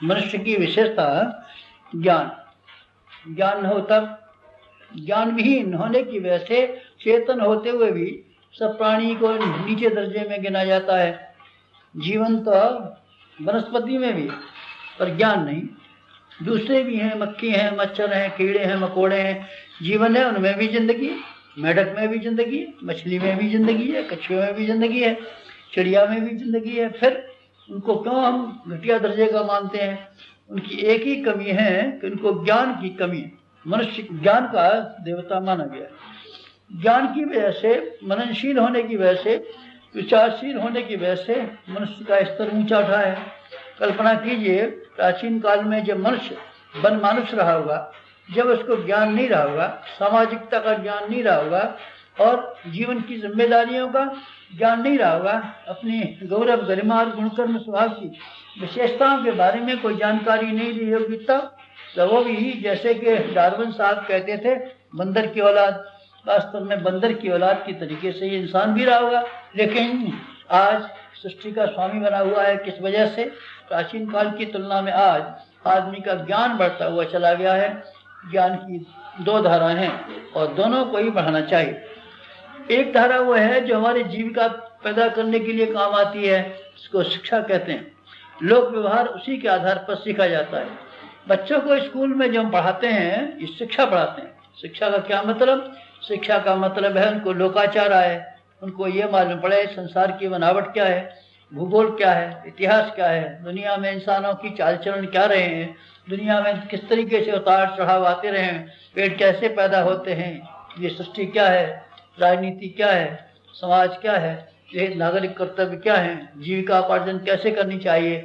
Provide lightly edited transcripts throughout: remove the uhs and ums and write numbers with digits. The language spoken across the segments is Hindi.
मनुष्य की विशेषता ज्ञान। ज्ञान हो तब, ज्ञान विहीन होने की वजह से चेतन होते हुए भी सब प्राणी को नीचे दर्जे में गिना जाता है। जीवन तो वनस्पति में भी, पर ज्ञान नहीं। दूसरे भी हैं, मक्खी हैं, मच्छर हैं, कीड़े हैं, मकोड़े हैं, जीवन है, उनमें भी जिंदगी है। मेढक में भी जिंदगी है, मछली में भी जिंदगी है, कछुए में भी जिंदगी है, चिड़िया में भी जिंदगी है। फिर उनको क्यों हम घटिया दर्जे का मानते हैं? उनकी एक ही कमी है कि उनको ज्ञान की कमी है। मनुष्य ज्ञान का देवता माना गया है। ज्ञान की वजह से, मननशील होने की वजह से, विचारशील होने की वजह से मनुष्य का स्तर ऊंचा उठा है। कल्पना कीजिए, प्राचीन काल में जब मनुष्य वन मानुष रहा होगा, जब उसको ज्ञान नहीं रहा होगा, सामाजिकता का ज्ञान नहीं रहा होगा और जीवन की जिम्मेदारियों का ज्ञान नहीं रहा होगा, अपनी गौरव गरिमा और गुणकर्म स्वभाव की विशेषताओं के बारे में कोई जानकारी नहीं ली होगी, तब तो वो भी जैसे कि डार्विन साहब कहते थे, बंदर की औलाद, वास्तव में बंदर की औलाद की तरीके से ये इंसान भी रहा होगा। लेकिन आज सृष्टि का स्वामी बना हुआ है। किस वजह से? प्राचीन काल की तुलना में आज आदमी का ज्ञान बढ़ता हुआ चला गया है। ज्ञान की दो धाराएं हैं और दोनों को ही बढ़ाना चाहिए। एक धारा वो है जो हमारी जीविका पैदा करने के लिए काम आती है, इसको शिक्षा कहते हैं। लोक व्यवहार उसी के आधार पर सीखा जाता है। बच्चों को स्कूल में जब हम पढ़ाते हैं, ये शिक्षा पढ़ाते हैं। शिक्षा का क्या मतलब? शिक्षा का मतलब है उनको लोकाचार आए, उनको ये मालूम पड़े संसार की बनावट क्या है, भूगोल क्या है, इतिहास क्या है, दुनिया में इंसानों की चाल चलन क्या रहे हैं, दुनिया में किस तरीके से उतार चढ़ाव आते रहे हैं, पेड़ कैसे पैदा होते हैं, ये सृष्टि क्या है, राजनीति क्या है, समाज क्या है, ये नागरिक कर्तव्य क्या है, जीविका उपार्जन कैसे करनी चाहिए,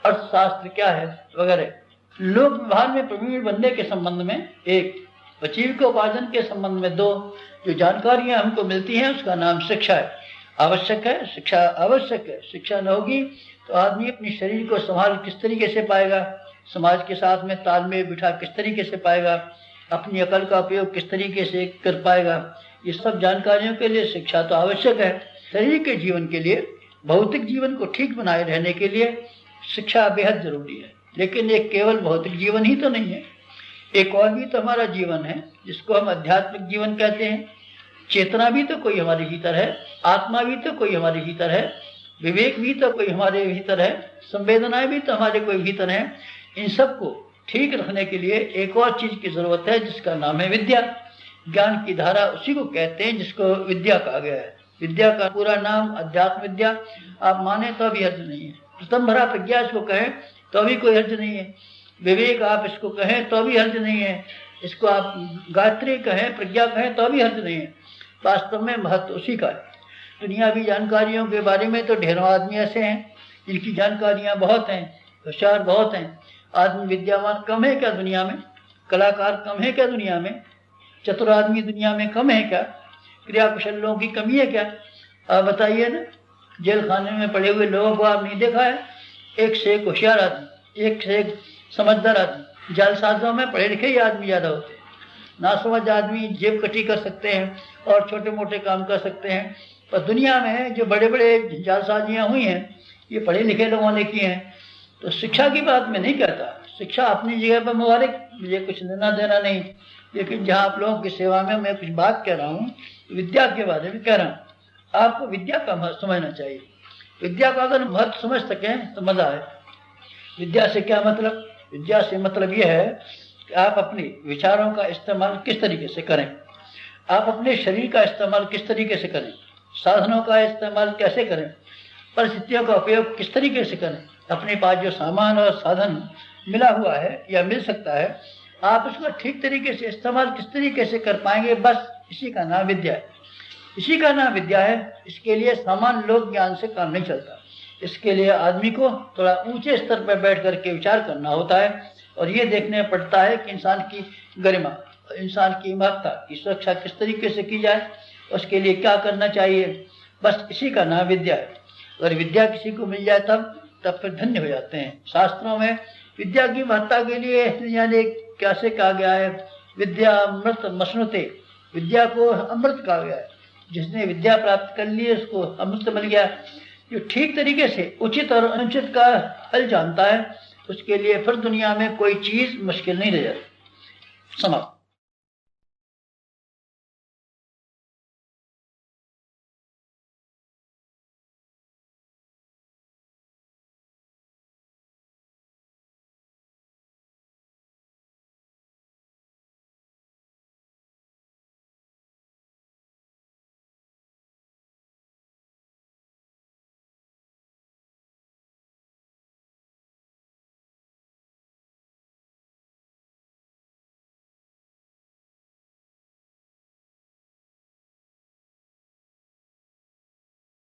अर्थशास्त्र क्या है, वगैरह। लोक व्यवहार में प्रवीण बनने के संबंध में एक, जीविका उपार्जन के संबंध में दो, जो जानकारियां हमको मिलती हैं उसका नाम शिक्षा है। आवश्यक है, शिक्षा आवश्यक है। शिक्षा न होगी तो आदमी अपने शरीर को संभाल किस तरीके से पाएगा, समाज के साथ में तालमेल बिठा किस तरीके से पाएगा, अपनी अकल का उपयोग किस तरीके से कर पाएगा। ये सब जानकारियों के लिए शिक्षा तो आवश्यक है। शरीर के जीवन के लिए, भौतिक जीवन को ठीक बनाए रहने के लिए शिक्षा बेहद जरूरी है। लेकिन एक केवल भौतिक जीवन ही तो नहीं है, एक और भी तो हमारा जीवन है जिसको हम आध्यात्मिक जीवन कहते हैं। चेतना भी तो कोई हमारे भीतर है, आत्मा भी तो कोई हमारे भीतर है, विवेक भी तो कोई हमारे भीतर है, संवेदनाएं भी तो हमारे कोई भीतर है। इन सबको ठीक रखने के लिए एक और चीज की जरूरत है जिसका नाम है विद्या। ज्ञान की धारा उसी को कहते हैं जिसको विद्या कहा गया है। विद्या का पूरा नाम अध्यात्म विद्या। आप माने तो भी हर्ज नहीं है। प्रथम भरा प्रज्ञा इसको कहें तो भी कोई हर्ज नहीं है। विवेक आप इसको कहें तो भी हर्ज नहीं है। इसको आप गायत्री कहें, प्रज्ञा कहें तो भी हर्ज नहीं है। वास्तव में महत्व उसी का है। दुनियावी जानकारियों के बारे में तो ढेरों आदमी ऐसे हैं जिनकी जानकारियां बहुत हैं, होशियार बहुत हैं। आदमी विद्यावान कम है क्या दुनिया में? कलाकार कम है क्या दुनिया में? चतुर आदमी दुनिया में कम है क्या? क्रिया कुशल लोगों की कमी है क्या? आप बताइए ना। जेल खाने में पड़े हुए लोगों को आप नहीं देखा है? एक से एक होशियार आदमी, एक से एक समझदार आदमी। जालसाजों में पढ़े लिखे ही आदमी ज्यादा होते हैं। नासमझ आदमी जेब कटी कर सकते हैं और छोटे मोटे काम कर सकते हैं, पर दुनिया में जो बड़े बड़े जालसाजियां हुई हैं ये पढ़े लिखे लोगों ने की हैं। तो शिक्षा की बात मैं नहीं कहता, शिक्षा अपनी जगह पर मुबारक, मुझे कुछ लेना देना नहीं। लेकिन जहाँ आप लोगों की सेवा में मैं कुछ बात कह रहा हूँ, विद्या के बारे में कह रहा हूँ। आपको विद्या का महत्व समझना चाहिए। विद्या का अगर महत्व समझ सकें तो मजा है। विद्या से क्या मतलब? विद्या से मतलब यह है कि आप अपने विचारों का इस्तेमाल किस तरीके से करें, आप अपने शरीर का इस्तेमाल किस तरीके से करें, साधनों का इस्तेमाल कैसे करें, परिस्थितियों का उपयोग किस तरीके से करें। अपने पास जो सामान और साधन मिला हुआ है या मिल सकता है, आप उसको ठीक तरीके से इस्तेमाल किस तरीके से कर पाएंगे, बस इसी का नाम विद्या है। इसी का नाम विद्या है। इसके लिए सामान्य लोक ज्ञान से काम नहीं चलता। इसके लिए आदमी को थोड़ा ऊंचे स्तर पर बैठ करके विचार करना होता है और ये देखने पड़ता है कि इंसान की गरिमा, इंसान की महत्ता की सुरक्षा किस तरीके से की जाए, उसके लिए क्या करना चाहिए। बस इसी का नाम विद्या है। अगर विद्या किसी को मिल जाए तब फिर धन्य हो जाते हैं। शास्त्रों में विद्या की महत्ता के लिए यानी कैसे कहा गया है, विद्या अमृत मसनुते, विद्या को अमृत कहा गया है। जिसने विद्या प्राप्त कर ली उसको अमृत मिल गया। जो ठीक तरीके से उचित और अनुचित का हल जानता है उसके लिए फिर दुनिया में कोई चीज मुश्किल नहीं रह जाती। समाप्त।